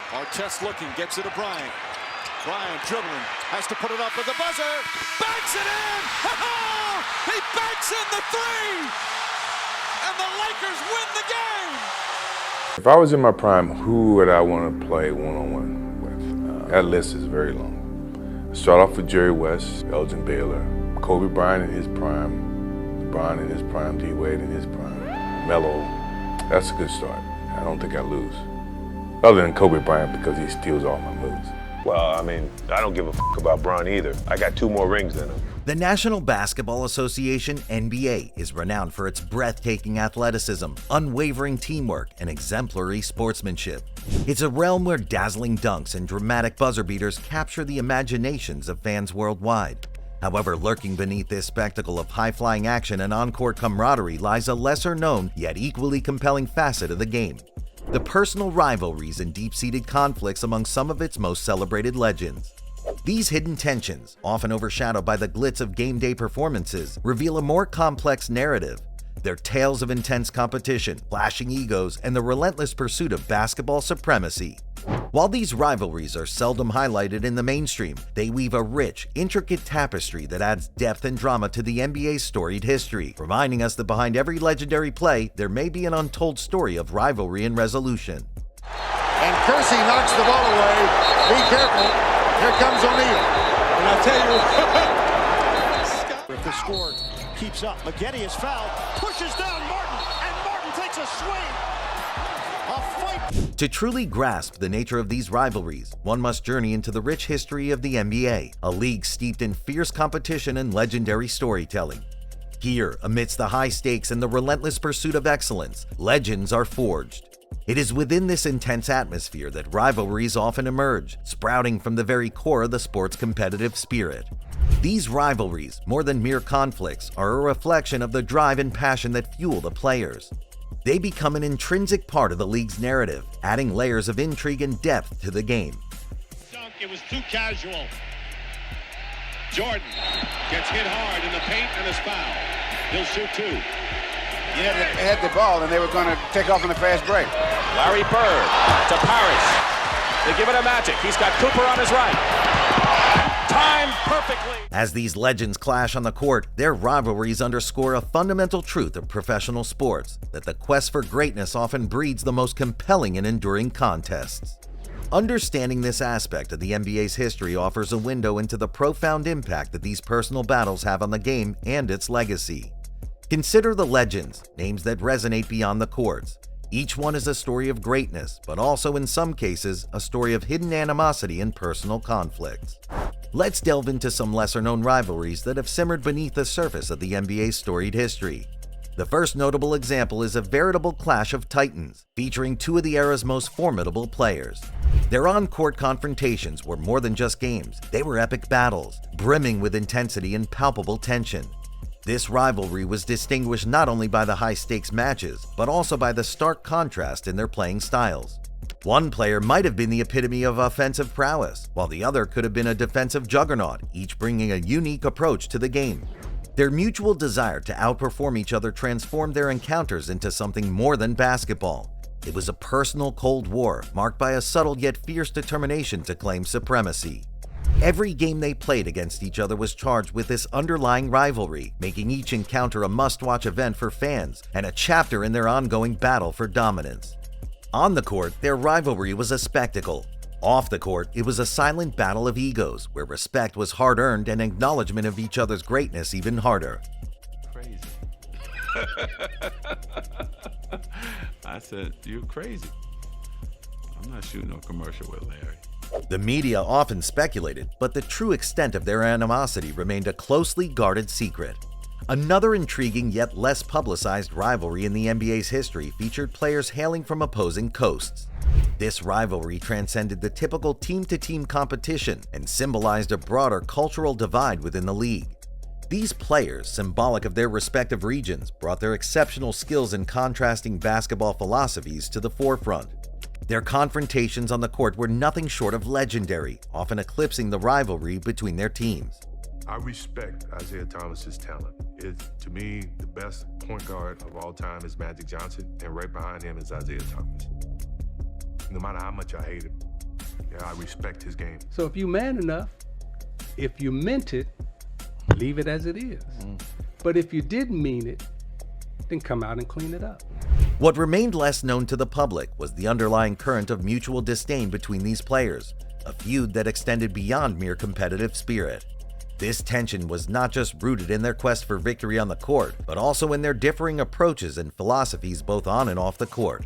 Artest looking, gets it to Bryant. Bryant dribbling, has to put it up with the buzzer. Banks it in! He banks in the three! And the Lakers win the game! If I was in my prime, who would I want to play one-on-one with? That list is very long. Start off with Jerry West, Elgin Baylor, Kobe Bryant in his prime, LeBron in his prime, D. Wade in his prime, Melo. That's a good start. I don't think I lose. Other than Kobe Bryant because he steals all my moves. Well, I mean, I don't give a fuck about Bron either. I got 2 more rings than him. The National Basketball Association, NBA, is renowned for its breathtaking athleticism, unwavering teamwork, and exemplary sportsmanship. It's a realm where dazzling dunks and dramatic buzzer beaters capture the imaginations of fans worldwide. However, lurking beneath this spectacle of high-flying action and on-court camaraderie lies a lesser-known yet equally compelling facet of the game: the personal rivalries and deep-seated conflicts among some of its most celebrated legends. These hidden tensions, often overshadowed by the glitz of game day performances, reveal a more complex narrative. They're tales of intense competition, clashing egos, and the relentless pursuit of basketball supremacy. While these rivalries are seldom highlighted in the mainstream, they weave a rich, intricate tapestry that adds depth and drama to the NBA's storied history, reminding us that behind every legendary play, there may be an untold story of rivalry and resolution. And Kersey knocks the ball away. Be careful. Here comes O'Neal. And I tell you, if the score keeps up, McGetty is fouled, pushes down Martin, and Martin takes a swing. A fight. To truly grasp the nature of these rivalries, one must journey into the rich history of the NBA, a league steeped in fierce competition and legendary storytelling. Here, amidst the high stakes and the relentless pursuit of excellence, legends are forged. It is within this intense atmosphere that rivalries often emerge, sprouting from the very core of the sport's competitive spirit. These rivalries, more than mere conflicts, are a reflection of the drive and passion that fuel the players. They become an intrinsic part of the league's narrative, adding layers of intrigue and depth to the game. Dunk, it was too casual. Jordan gets hit hard in the paint and is fouled. He'll shoot 2. Yeah, they had the ball and they were going to take off on a fast break. Larry Bird to Parrish. They give it to Magic. He's got Cooper on his right. Timed perfectly. As these legends clash on the court, their rivalries underscore a fundamental truth of professional sports: that the quest for greatness often breeds the most compelling and enduring contests. Understanding this aspect of the NBA's history offers a window into the profound impact that these personal battles have on the game and its legacy. Consider the legends, names that resonate beyond the courts. Each one is a story of greatness, but also in some cases, a story of hidden animosity and personal conflicts. Let's delve into some lesser-known rivalries that have simmered beneath the surface of the NBA's storied history. The first notable example is a veritable clash of titans, featuring 2 of the era's most formidable players. Their on-court confrontations were more than just games. They were epic battles, brimming with intensity and palpable tension. This rivalry was distinguished not only by the high-stakes matches, but also by the stark contrast in their playing styles. One player might have been the epitome of offensive prowess, while the other could have been a defensive juggernaut, each bringing a unique approach to the game. Their mutual desire to outperform each other transformed their encounters into something more than basketball. It was a personal Cold War, marked by a subtle yet fierce determination to claim supremacy. Every game they played against each other was charged with this underlying rivalry, making each encounter a must-watch event for fans and a chapter in their ongoing battle for dominance. On the court, their rivalry was a spectacle. Off the court, it was a silent battle of egos, where respect was hard-earned and acknowledgement of each other's greatness even harder. Crazy. I said, you're crazy. I'm not shooting no commercial with Larry. The media often speculated, but the true extent of their animosity remained a closely guarded secret. Another intriguing yet less publicized rivalry in the NBA's history featured players hailing from opposing coasts. This rivalry transcended the typical team-to-team competition and symbolized a broader cultural divide within the league. These players, symbolic of their respective regions, brought their exceptional skills in contrasting basketball philosophies to the forefront. Their confrontations on the court were nothing short of legendary, often eclipsing the rivalry between their teams. I respect Isaiah Thomas's talent. To me, the best point guard of all time is Magic Johnson, and right behind him is Isaiah Thomas. No matter how much I hate him, Yeah, I respect his game. So if you're man enough, if you meant it, leave it as it is. But if you didn't mean it, then come out and clean it up. What remained less known to the public was the underlying current of mutual disdain between these players, a feud that extended beyond mere competitive spirit. This tension was not just rooted in their quest for victory on the court, but also in their differing approaches and philosophies both on and off the court.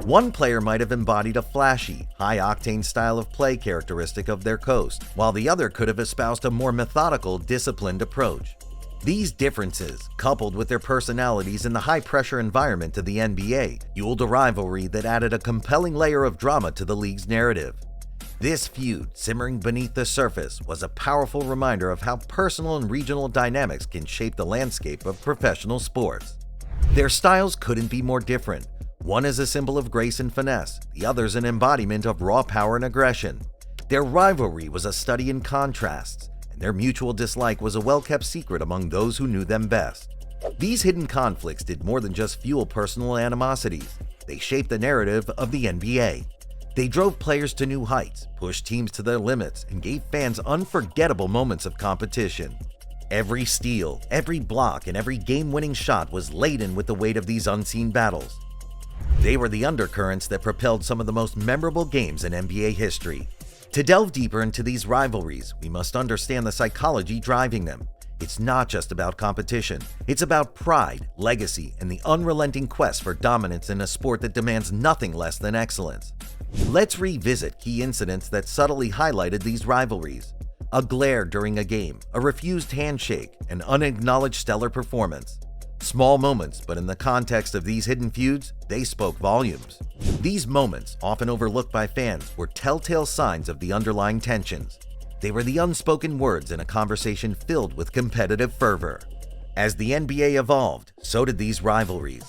One player might have embodied a flashy, high-octane style of play characteristic of their coast, while the other could have espoused a more methodical, disciplined approach. These differences, coupled with their personalities in the high-pressure environment of the NBA, fueled a rivalry that added a compelling layer of drama to the league's narrative. This feud, simmering beneath the surface, was a powerful reminder of how personal and regional dynamics can shape the landscape of professional sports. Their styles couldn't be more different. One is a symbol of grace and finesse, the other's an embodiment of raw power and aggression. Their rivalry was a study in contrasts, and their mutual dislike was a well-kept secret among those who knew them best. These hidden conflicts did more than just fuel personal animosities. They shaped the narrative of the NBA. They drove players to new heights, pushed teams to their limits, and gave fans unforgettable moments of competition. Every steal, every block, and every game-winning shot was laden with the weight of these unseen battles. They were the undercurrents that propelled some of the most memorable games in NBA history. To delve deeper into these rivalries, we must understand the psychology driving them. It's not just about competition. It's about pride, legacy, and the unrelenting quest for dominance in a sport that demands nothing less than excellence. Let's revisit key incidents that subtly highlighted these rivalries. A glare during a game, a refused handshake, an unacknowledged stellar performance. Small moments, but in the context of these hidden feuds, they spoke volumes. These moments, often overlooked by fans, were telltale signs of the underlying tensions. They were the unspoken words in a conversation filled with competitive fervor. As the NBA evolved, so did these rivalries.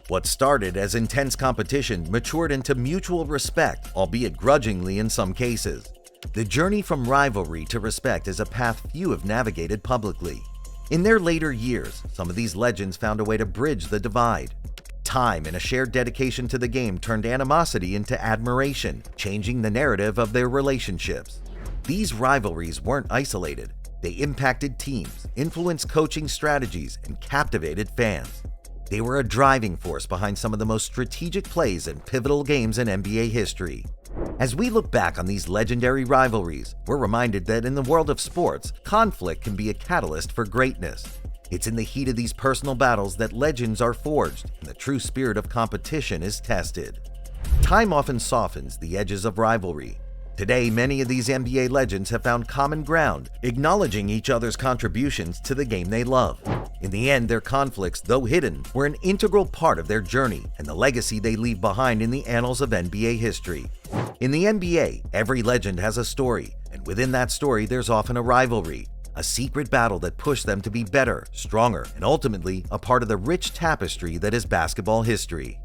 What started as intense competition matured into mutual respect, albeit grudgingly in some cases. The journey from rivalry to respect is a path few have navigated publicly. In their later years, some of these legends found a way to bridge the divide. Time and a shared dedication to the game turned animosity into admiration, changing the narrative of their relationships. These rivalries weren't isolated. They impacted teams, influenced coaching strategies, and captivated fans. They were a driving force behind some of the most strategic plays and pivotal games in NBA history. As we look back on these legendary rivalries, we're reminded that in the world of sports, conflict can be a catalyst for greatness. It's in the heat of these personal battles that legends are forged and the true spirit of competition is tested. Time often softens the edges of rivalry. Today, many of these NBA legends have found common ground, acknowledging each other's contributions to the game they love. In the end, their conflicts, though hidden, were an integral part of their journey and the legacy they leave behind in the annals of NBA history. In the NBA, every legend has a story, and within that story there's often a rivalry, a secret battle that pushed them to be better, stronger, and ultimately a part of the rich tapestry that is basketball history.